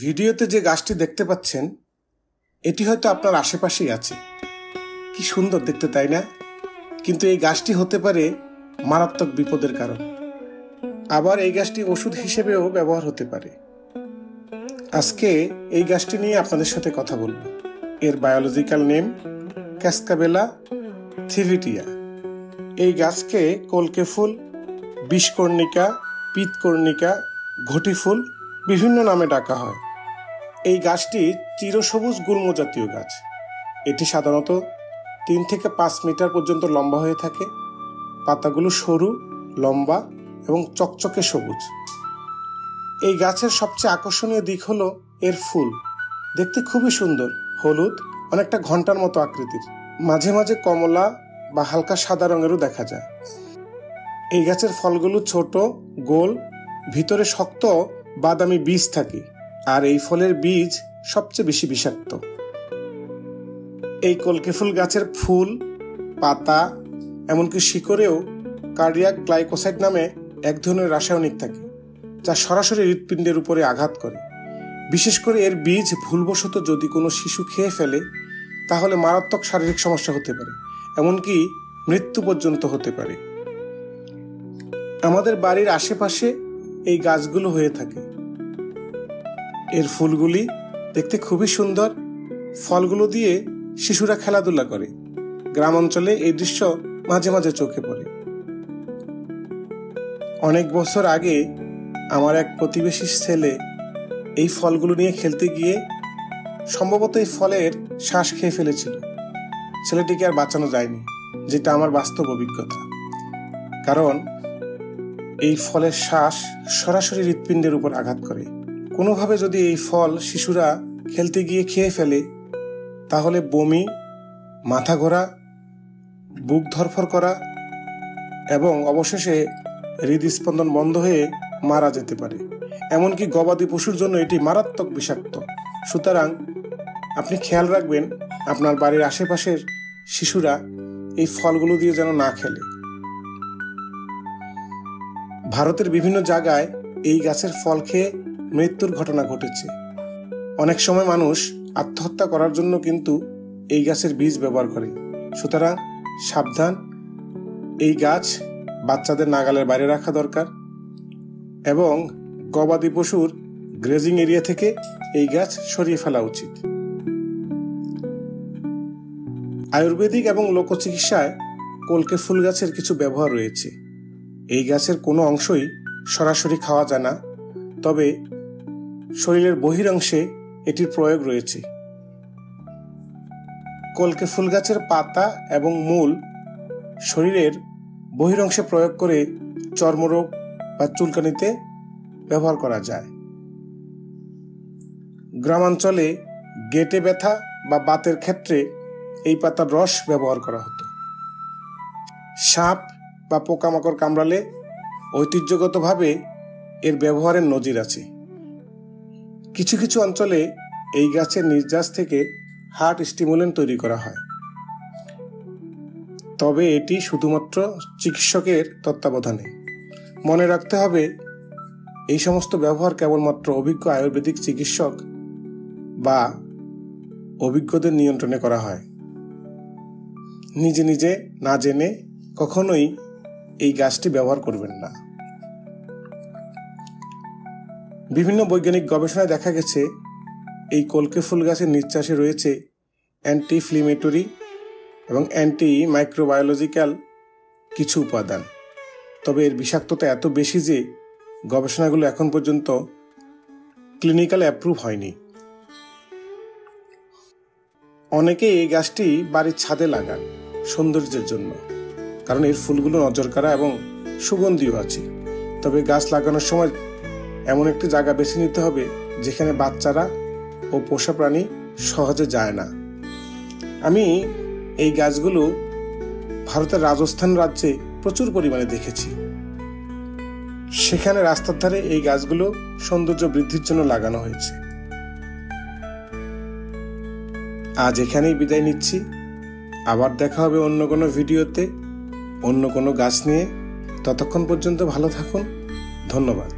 ভিডিওতে যে গাছটি দেখতে পাচ্ছেন এটি হয়তো আপনার আশেপাশেই আছে। কি সুন্দর দেখতে, তাই না? কিন্তু এই গাছটি হতে পারে মারাত্মক বিপদের কারণ। আবার এই গাছটি ওষুধ হিসেবেও ব্যবহার হতে পারে। আজকে এই গাছটি নিয়ে আপনাদের সাথে কথা বলবো। এর বায়োলজিক্যাল নেম ক্যাসকাবেলা থিভিটিয়া। এই গাছকে কলকে ফুল, বিষকর্ণিকা, পিতকর্ণিকা, ঘটি ফুল বিভিন্ন নামে ডাকা হয়। এই গাছটি চিরসবুজ গুল্ম জাতীয় গাছ। এটি সাধারণত 3 থেকে 5 মিটার পর্যন্ত লম্বা হয়ে থাকে। পাতাগুলো সরু, লম্বা এবং চকচকে সবুজ। এই গাছের সবচেয়ে আকর্ষণীয় দিক হলো এর ফুল। দেখতে খুবই সুন্দর, হলুদ, অনেকটা ঘন্টার মতো আকৃতির। মাঝে মাঝে কমলা বা হালকা সাদা রঙেরও দেখা যায়। এই গাছের ফলগুলো ছোট, গোল, ভিতরে শক্ত বাদামি বীজ থাকে, আর এই ফলের বীজ সবচেয়ে বেশি বিষাক্ত। এই কলকে ফুল গাছের ফুল, পাতা, এমনকি শিকড়েও কার্ডিয়াক গ্লাইকোসাইড নামে এক ধরনের রাসায়নিক থাকে, যা সরাসরি হৃৎপিণ্ডের উপরে আঘাত করে। বিশেষ করে এর বীজ ভুলবশত যদি কোনো শিশু খেয়ে ফেলে তাহলে মারাত্মক শারীরিক সমস্যা হতে পারে, এমনকি মৃত্যু পর্যন্ত হতে পারে। আমাদের বাড়ির আশেপাশে এই গাছগুলো হয়ে থাকে। এর ফুলগুলি দেখতে খুবই সুন্দর। ফলগুলো দিয়ে শিশুরা খেলাধুলা করে। গ্রাম অঞ্চলে এই দৃশ্য মাঝে মাঝে চোখে পড়ে। অনেক বছর আগে আমার এক প্রতিবেশীর ছেলে এই ফলগুলো নিয়ে খেলতে গিয়ে সম্ভবত এই ফলের শ্বাস খেয়ে ফেলেছিল। ছেলেটিকে আর বাঁচানো যায়নি, যেটা আমার বাস্তব অভিজ্ঞতা। কারণ এই ফলের শ্বাস সরাসরি হৃৎপিণ্ডের উপর আঘাত করে। কোনোভাবে যদি এই ফল শিশুরা খেলতে গিয়ে খেয়ে ফেলে তাহলে বমি, মাথা ঘোরা, বুক ধরফর করা এবং অবশেষে হৃদস্পন্দন বন্ধ হয়ে মারা যেতে পারে। এমনকি গবাদি পশুর জন্য এটি মারাত্মক বিষাক্ত। সুতরাং আপনি খেয়াল রাখবেন আপনার বাড়ির আশেপাশের শিশুরা এই ফলগুলো দিয়ে যেন না খেলে। ভারতের বিভিন্ন জায়গায় এই গাছের ফল খেয়ে মৃত্যুর ঘটনা ঘটেছে। অনেক সময় মানুষ আত্মহত্যা করার জন্য কিন্তু এই গাছের বীজ ব্যবহার করে। সুতরাং সাবধান, এই গাছ বাচ্চাদের নাগালের বাইরে রাখা দরকার এবং গবাদি পশুর গ্রেজিং এরিয়া থেকে এই গাছ সরিয়ে ফেলা উচিত। আয়ুর্বেদিক এবং লোকচিকিৎসায় কলকে ফুল গাছের কিছু ব্যবহার রয়েছে। এই গাছের কোনো অংশই সরাসরি খাওয়া যায় না, তবে শরীরের বহিরংশে এটির প্রয়োগ রয়েছে। কলকে ফুল গাছের পাতা এবং মূল শরীরের বহিরংশে প্রয়োগ করে চর্মরোগ বা চুলকানিতে ব্যবহার করা যায়। গ্রামাঞ্চলে গেটে ব্যথা বা বাতের ক্ষেত্রে এই পাতার রস ব্যবহার করা হতো। সাপ বা পোকামাকড় কামড়ালে ঐতিহ্যগতভাবে এর ব্যবহারের নজির আছে। কিছু কিছু অঞ্চলে এই গাছের নির্যাস থেকে হার্ট স্টিমুলেন্ট তৈরি করা হয়, তবে এটি শুধুমাত্র চিকিৎসকের তত্ত্বাবধানে। মনে রাখতে হবে এই সমস্ত ব্যবহার কেবলমাত্র অভিজ্ঞ আয়ুর্বেদিক চিকিৎসক বা অভিজ্ঞদের নিয়ন্ত্রণে করা হয়। নিজে নিজে না জেনে কখনোই এই গাছটি ব্যবহার করবেন না। বিভিন্ন বৈজ্ঞানিক গবেষণায় দেখা গেছে এই কলকে ফুল গাছের নিঃশ্বাসে রয়েছে অ্যান্টি ইনফ্লেমেটরি এবং অ্যান্টি মাইক্রোবায়োলজিক্যাল কিছু উপাদান। তবে এর বিষাক্ততা এত বেশি যে গবেষণাগুলো এখন পর্যন্ত ক্লিনিক্যাল অ্যাপ্রুভ হয়নি। অনেকে এই গাছটি বাড়ির ছাদে লাগান সৌন্দর্যের জন্য, কারণ এর ফুলগুলো নজরকাড়া এবং সুগন্ধিও আছে। তবে গাছ লাগানোর সময় এমন একটি জায়গা বেছে নিতে হবে যেখানে বাচ্চারা ও পোষা প্রাণী সহজে যায় না। আমি এই গাছগুলো ভারতের রাজস্থান রাজ্যে প্রচুর পরিমাণে দেখেছি। সেখানে রাস্তার ধারে এই গাছগুলো সৌন্দর্য বৃদ্ধির জন্য লাগানো হয়েছে। আজ এখানেই বিদায় নিচ্ছি। আবার দেখা হবে অন্য কোনো ভিডিওতে, অন্য কোনো গাছ নিয়ে। ততক্ষণ পর্যন্ত ভালো থাকুন। ধন্যবাদ।